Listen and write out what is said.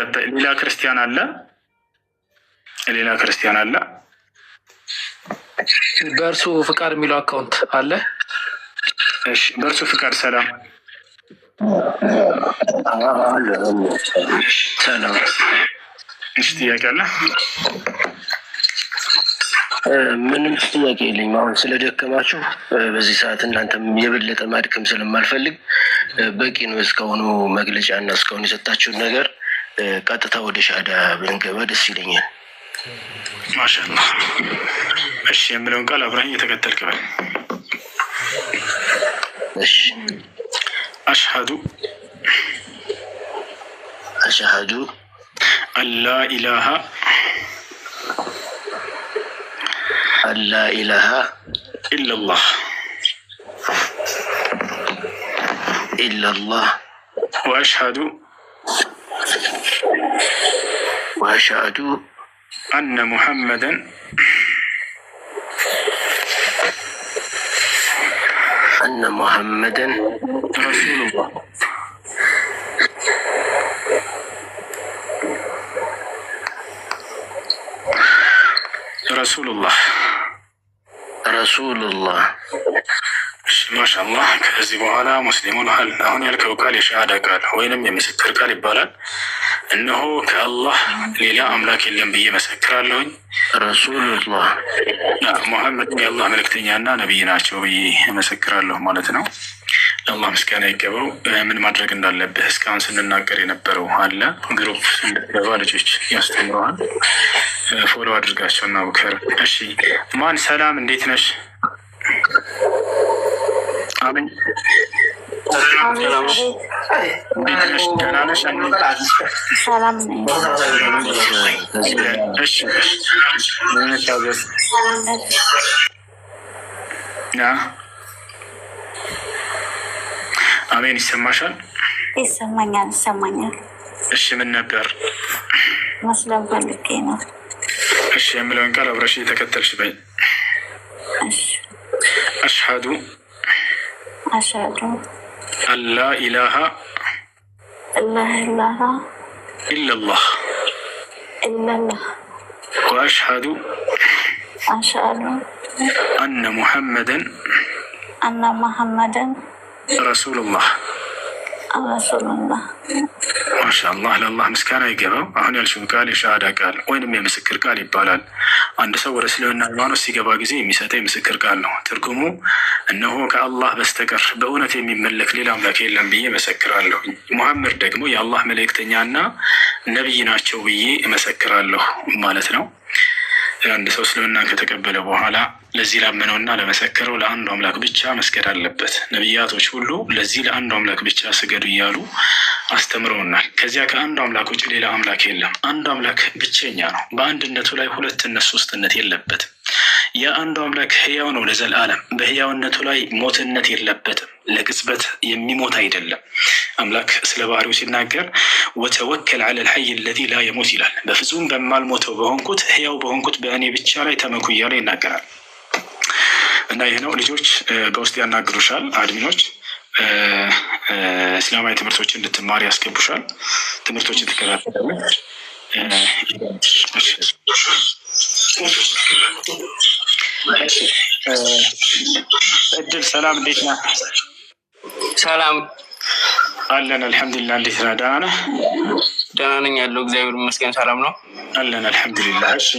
ቀጣይ ሌላ ክርስቲያን አለ? ሌላ ክርስቲያን አለ? በእርሱ ፍቃድ የሚለው አካውንት አለ? እሺ፣ በእርሱ ፍቃድ ሰላም ሰላም። እሺ፣ ጥያቄ አለ? ምንም ጥያቄ የለኝም። አሁን ስለደከማችሁ በዚህ ሰዓት እናንተም የበለጠ ማድከም ስለማልፈልግ በቂ ነው። እስካሁኑ መግለጫ እና እስካሁን የሰጣችሁን ነገር ቀጥታ ወደ ሻሃዳ ብንገባ ደስ ይለኛል። ማሻአላህ። እሺ፣ የምለውን ቃል አብረን እየተከተልክ በል። እሺ። አሽሀዱ አላ ኢላሃ ኢለላህ ወአሽሀዱ አነ ሙሐመደን ረሱሉላህ ረሱሉላህ። ማሻአላህ። ከዚህ በኋላ ሙስሊሙን አሁን ያልከው ቃል የሸሃዳ ቃል ወይንም የምስክር ቃል ይባላል። እነሆ ከአላህ ሌላ አምላክ የለም ብዬ መሰክራለሁኝ። ረሱሉላህ ሙሐመድ የአላህ መልእክተኛና ነቢይ ናቸው ብዬ መሰክራለሁ ማለት ነው። ለአላህ ምስጋና ይገባው። ምን ማድረግ እንዳለብህ እስካሁን ስንናገር የነበረው አለ። ግሩፕ እንድትገባ ልጆች ያስተምረዋል። ፎሎ አድርጋቸውና ቡከር። እሺ፣ ማን ሰላም፣ እንዴት ነሽ? አሜን። እንዴት ነሽ? ደህና ነሽ? ሰላም ነኝ። እሺ፣ አሜን። ይሰማሻል? ይሰማኛል። እሺ፣ ምን ነበር? መስለም ፈልጌ ነው። እሺ፣ የምለውን ቃል አብረሽ የተከተልሽ በይ። አሽሀዱ አላ ኢላሃ ኢለላህ ወአሽሀዱ አነ ሙሐመደን ረሱሉላህ። ማሻአላህ። ለአላህ ምስጋና ይገባው። አሁን ያልሽው ቃል የሸሃዳ ቃል ወይንም የምስክር ቃል ይባላል። አንድ ሰው ወደ እስልምና ሃይማኖት ሲገባ ጊዜ የሚሰጠው የምስክር ቃል ነው። ትርጉሙ እነሆ ከአላህ በስተቀር በእውነት የሚመለክ ሌላ አምላክ የለም ብዬ እመሰክራለሁ። ሙሐመድ ደግሞ የአላህ መልእክተኛና ነቢይ ናቸው ብዬ እመሰክራለሁ ማለት ነው። አንድ ሰው እስልምናን ከተቀበለ በኋላ ለዚህ ላመነውና ለመሰከረው ለአንዱ አምላክ ብቻ መስገድ አለበት። ነቢያቶች ሁሉ ለዚህ ለአንዱ አምላክ ብቻ ስገዱ እያሉ አስተምረውናል። ከዚያ ከአንዱ አምላክ ውጭ ሌላ አምላክ የለም። አንዱ አምላክ ብቸኛ ነው። በአንድነቱ ላይ ሁለትነት ሶስትነት የለበትም። የአንዱ አምላክ ህያው ነው ለዘላለም። በህያውነቱ ላይ ሞትነት የለበትም። ለቅጽበት የሚሞት አይደለም። አምላክ ስለ ባህሪው ሲናገር ወተወከል ዐለል ሐይ አለዚ ላ የሙት ይላል። በፍጹም በማልሞተው በሆንኩት ህያው በሆንኩት በእኔ ብቻ ላይ ተመኩ እያለ ይናገራል። እና ይህ ነው። ልጆች በውስጥ ያናግሩሻል። አድሚኖች እስላማዊ ትምህርቶችን እንድትማሪ ያስገቡሻል። ትምህርቶችን ትከታተላለች። እድል ሰላም፣ እንዴት ነህ? ሰላም አለን አልሐምዱሊላህ። እንዴት ነህ? ደህና ነህ? ደህና ነኝ ያለው እግዚአብሔር ይመስገን። ሰላም ነው አለን አልሐምዱሊላህ። እሺ